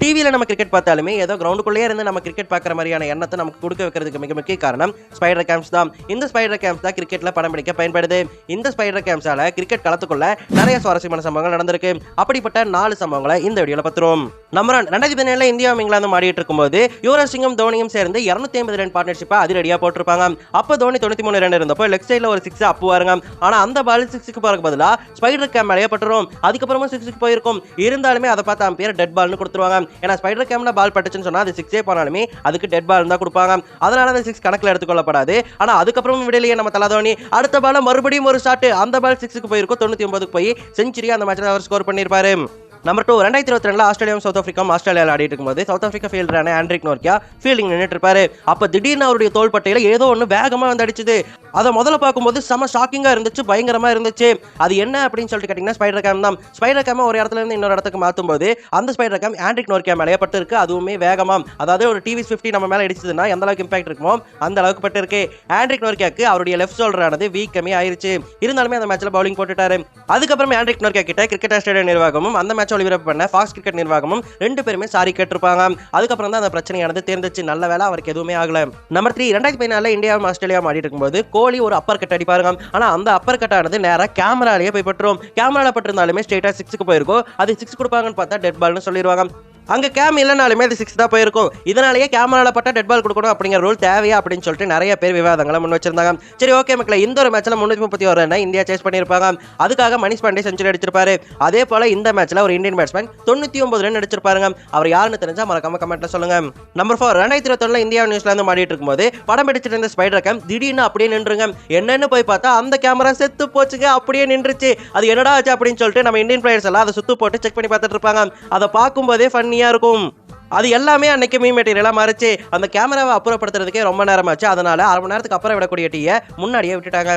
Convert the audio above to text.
டிவியில நம்ம கிரிக்கெட் பார்த்தாலுமே ஏதோ கிரவுண்டுக்குள்ளேயே இருந்து நம்ம கிரிக்கெட் பார்க்குற மாதிரியான எண்ணத்தை நமக்கு கொடுக்க வைக்கிறதுக்கு மிக முக்கிய காரணம் ஸ்பைடர் கேம்ஸ் தான். இந்த ஸ்பைடர் கேம்ஸ் தான் கிரிக்கெட்ல படம் பிடிக்க பயன்படுது. இந்த ஸ்பைடர் கேம்ஸால கிரிக்கெட் களத்துக்குள்ள நிறைய சுவாரஸ்யமான சம்பவங்கள் நடந்திருக்கு. அப்படிப்பட்ட 4 சம்பவங்களை இந்த வீடியோல பார்த்துருவோம். நம்பர் 1, 2017 இந்தியாவும் இங்கிலாந்தும் ஆடிட்டு இருக்கும்போது யுவராஜ் சிங்கும் தோனியும் சேர்ந்து 250 ரன் பார்ட்னர்ஷிப்பை அதிரடியா போட்டிருப்பாங்க. அப்போ தோனி 93 ரன் இருந்தப்போ லெக் சைட்ல ஒரு 6 அப்புவாருங்க. ஆனா அந்த பால் 6க்கு போறதுக்கு பதிலா ஸ்பைடர் கேம் மேலேயே பட்டுரும். அதுக்கப்புறமா 6க்கு போயிருக்கும். இருந்தாலுமே அதை பார்த்து அம்பையர் டெட் பால்னு கொடுத்துருவாங்க. ஏன்னா ஸ்பைடர் கேம்ல பால் பட்டுச்சுன்னு சொன்னா அது 6 போனாலுமே அதுக்கு டெட் பால் தான் கொடுப்பாங்க. அதனால அந்த 6 கணக்கில் எடுத்துக்கொள்ளப்படாது. ஆனா அதுக்கப்புறம் விடையிலேயே நம்ம தல தோனி அடுத்த பால மறுபடியும் ஒரு ஷாட், அந்த பால் 6க்கு போயிருக்கும். 99க்கு போய் செஞ்சுரி அந்த மேட்ச்ல அவர் ஸ்கோர் பண்ணிருப்பாரு. நம்பர் 2, 2022 ஆஸ்திரேலியாவும் சவுத் ஆப்பிரிக்காவும் ஆஸ்திரேலியாவில் ஆடிட்டு இருக்கும்போது சவுத் ஆப்பிரிக்கா ஃபீல்டரான ஆண்ட்ரிக் நோர்க்கியா ஃபீல்டிங் நின்றுட்டு இருப்பாரு. அப்ப திடீர்னு அவருடைய தோள் பட்டையில ஏதோ ஒன்று வேகமா வந்து அடிச்சுது. அதை முதல்ல பார்க்கும்போது செம ஷாக்கிங்கா இருந்துச்சு, பயங்கரமா இருந்துச்சு. அது என்ன அப்படின்னு சொல்லிட்டு கேட்டீங்கன்னா ஸ்பைடர் கேம் தான். ஸ்பைடர் கேம் ஒரு இடத்துல இருந்து இன்னொரு இடத்துக்கு மாற்றும் போது அந்த ஸ்பைடர் கேம் ஆண்ட்ரிக் நோர்க்கியா மேலே பட்டு இருக்கு. அதுவுமே வேகமா, அதாவது ஒரு டிவிஎஸ் 50 நம்ம மேலே அடிச்சதுன்னா எந்த அளவுக்கு இம்பாக்ட் இருக்குமோ அந்த அளவுக்கு பட்டு இருக்கு. ஆண்ட்ரிக் நோர்க்கியாக்கு அவருடைய லெஃப்ட் ஷோல்டரானது வீக் கம்மி ஆயிருச்சு. இருந்தாலுமே அந்த மேட்ச்ல பவுலிங் போட்டுட்டாரு. அதுக்கப்புறம் ஆண்ட்ரிக் நோர்க்கியா கிட்ட கிரிக்கெட் ஆஸ்திரேலியா நிர்வாகமும் அந்த மேட்ச் ஒளிபரப்பு பண்ண ஃபாக்ஸ் கிரிக்கெட் நிர்வாகமும் 2 பேருமே சாரி கேட்டிருப்பாங்க. அதுக்கப்புறம் தான் அந்த பிரச்சனையானது தெரிஞ்சிச்சு. நல்ல வேலை அவருக்கு எதுவுமே ஆகல. நம்பர் 3, 2014 இந்தியாவும் ஆஸ்திரேலியாவும் ஆடிட்டு இருக்கும்போது கோலி ஒரு அப்பர் கட் அடிப்பாருங்க. ஆனா அந்த அப்பர் கட் ஆனது நேரா கேமராலேயே போய் பட்டுரும். கேமரால பட்டிருந்தாலுமே ஸ்ட்ரெயிட்டா 6க்கு போயிருக்கும். அது 6 கொடுப்பாங்கன்னு பார்த்தா டெட் பால்னு சொல்லிடுவாங்க. அங்க கேம் இல்லைனாலுமே அது 6 தான் போயிருக்கும். இதனாலேயே கேமரால பட்டா டெட் பால் கொடுக்கணும் அப்படிங்கிற ரூல் தேவையா அப்படின்னு சொல்லிட்டு நிறைய பேர் விவாதங்களை முன் வச்சிருந்தாங்க. சரி, ஓகே மக்களே, இந்த ஒரு மேட்ச்ல 331 ரன் இந்தியா சேஸ் பண்ணியிருப்பாங்க. அதுக்காக மணிஷ் பாண்டே செஞ்சுரி அடிச்சிருப்பாரு. அதே போல இந்த மேட்ச்ல ஒரு இந்தியன் பேட்ஸ்மேன் 99 ரன் அடிச்சிருப்பாருங்க. அவர் யாருன்னு தெரிஞ்சா மறக்காம கமெண்ட்ல சொல்லுங்க. நம்பர் 4, 2021 இந்தியா நியூசிலாந்து ஆடிட்டு இருக்கும்போது படம் பிடிச்சிட்டு இருந்த ஸ்பைடர் கேம் திடீர்னு அப்படியே நின்றுங்க. என்னன்னு போய் பார்த்தா அந்த கேமரா செத்து போச்சுங்க, அப்படியே நின்றுச்சு. அது என்னடா ஆச்சு அப்படின்னு சொல்லிட்டு நம்ம இந்தியன் பிளேயர்ஸ் எல்லாம் அதை சுத்து போட்டு செக் பண்ணி பார்த்துட்டு இருப்பாங்க. அதை பார்க்கும்போதே ஃபன்னியா இருக்கும். அது எல்லாமே அன்னைக்கு மீம் மெட்டீரியலா மாறிச்சு. அந்த கேமராவை அப்புறப்படுத்துறதுக்கே ரொம்ப நேரமாச்சு. அதனால 1/2 மணி நேரத்துக்கு அப்புறம் விடக்கூடிய டீயை முன்னாடியே விட்டுட்டாங்க.